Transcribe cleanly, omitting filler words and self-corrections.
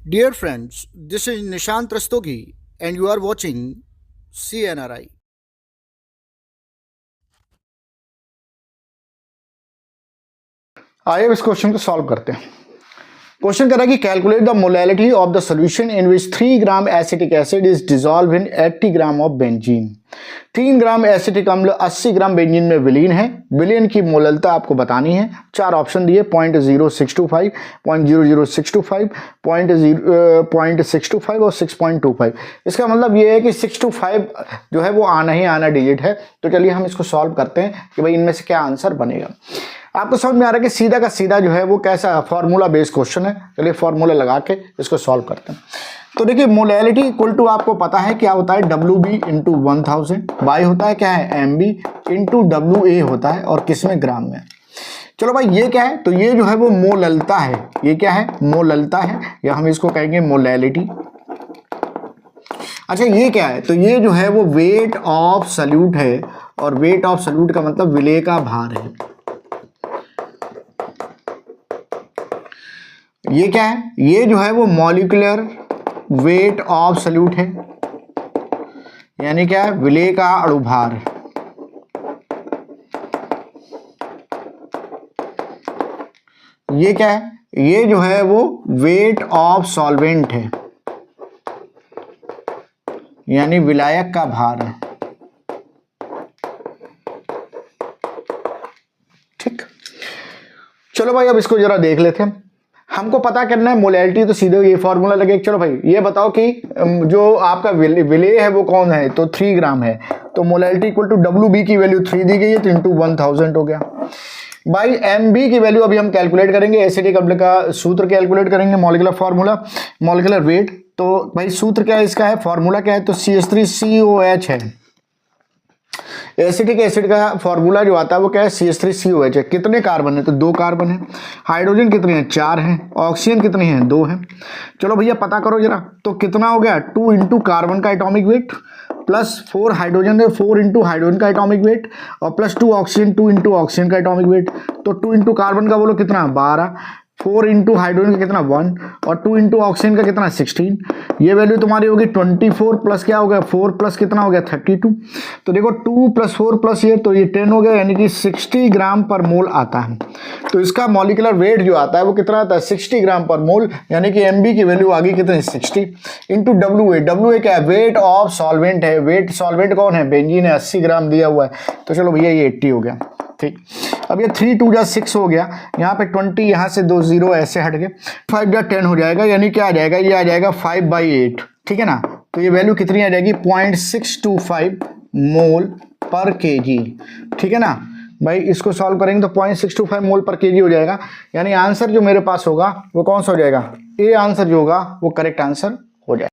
Dear friends, this is Nishant Rastogi and you are watching CNRI. आइए अब इस question को सॉल्व करते हैं। क्वेश्चन कह रहा है कि calculate the molality of the solution in which 3 gram acetic acid is dissolve in 80 gram of benzene. 3 gram acetic अम्ल 80 ग्राम बेंजीन में विलीन है। विलीन की मोललता आपको बतानी है। 4 ऑप्शन दिए 0.0625, 0.00625, 0.625 और 6.25। इसका मतलब ये है कि 625 जो है वो आना ही आना डिजिट है। तो चलिए हम इसको सॉल्व करते हैं कि भाई इनमें से क्या आंसर बनेगा। आपको समझ में आ रहा है कि सीधा का सीधा जो है वो कैसा फॉर्मूला बेस्ड क्वेश्चन है। चलिए फॉर्मूला लगा के इसको सॉल्व करते हैं। तो देखिए मोलैलिटी इक्वल टू आपको पता है क्या होता है, WB इंटू 1000 बाई होता है क्या है MB इंटू WA होता है और किस में ग्राम में। चलो भाई ये क्या है, तो ये जो है वो मोललता है। ये क्या है, मोललता है या हम इसको कहेंगे मोलैलिटी। अच्छा ये क्या है, तो ये जो है वो वेट ऑफ सल्यूट है और वेट ऑफ सल्यूट का मतलब विलेय का भार है। ये क्या है, ये जो है वो मॉलिक्यूलर वेट ऑफ सल्यूट है, यानी क्या है, विलेय का अणुभार। ये क्या है, ये जो है वो वेट ऑफ सॉल्वेंट है, यानी विलायक का भार है। ठीक, चलो भाई अब इसको जरा देख लेते हैं। हमको पता करना है मोलैलिटी, तो सीधे ये फॉर्मूला लगे। चलो भाई ये बताओ कि जो आपका विलेय है वो कौन है, तो 3 ग्राम है। तो मोलैलिटी इक्वल टू WB की वैल्यू 3 दी गई है तो इंटू 1000 हो गया। बाई MB की वैल्यू अभी हम कैलकुलेट करेंगे। एसिटिक अम्ल का सूत्र कैलकुलेट करेंगे, मॉलिक्यूलर फॉर्मूला, मॉलिक्यूलर वेट। तो भाई सूत्र क्या है इसका, है फॉर्मूला क्या है, तो CH3COH है। एसिटिक एसिड का फॉर्मूला जो आता है वो क्या है, CH3COH है। कितने कार्बन है, तो 2 कार्बन है। हाइड्रोजन कितने हैं, 4 हैं। ऑक्सीजन कितने हैं, 2 हैं। चलो भैया पता करो जरा, तो कितना हो गया, 2 इंटू कार्बन का एटॉमिक वेट प्लस 4 हाइड्रोजन है, 4 इंटू हाइड्रोजन का एटॉमिक वेट और प्लस 2 ऑक्सीजन, 2 इंटू ऑक्सीजन का एटॉमिक वेट। तो 2 इंटू कार्बन का बोलो कितना, 12, 4 इंटू हाइड्रोजन का कितना 1 और 2 इंटू ऑक्सीजन का कितना 16। ये वैल्यू तुम्हारी होगी 24 प्लस क्या हो गया, 4 प्लस कितना हो गया 32। तो देखो 2 प्लस 4 प्लस ये, तो ये 10 हो गया, यानी कि 60 ग्राम पर मोल आता है। तो इसका मॉलिक्यूलर वेट जो आता है वो कितना आता है, 60 ग्राम पर मोल, यानी कि MB की वैल्यू आ गई कितनी 60 इंटू WA। WA क्या है, वेट ऑफ सॉल्वेंट है। वेट सॉल्वेंट कौन है, बेंजीन है, 80 ग्राम दिया हुआ है। तो चलो भैया ये 80 हो गया। ठीक, अब ये 3 2 जा 6 हो गया, यहाँ पे 20, यहाँ से 2 0 ऐसे हट गए, 5 जा 10 हो जाएगा, यानी क्या आ जाएगा, ये आ जाएगा 5/8। ठीक है ना, तो ये वैल्यू कितनी आ जाएगी, 0.625 मोल पर केजी। ठीक है ना भाई, इसको सॉल्व करेंगे तो 0.625 मोल पर केजी हो जाएगा। यानी आंसर जो मेरे पास होगा वो कौन सा हो जाएगा, ए आंसर जो होगा वो करेक्ट आंसर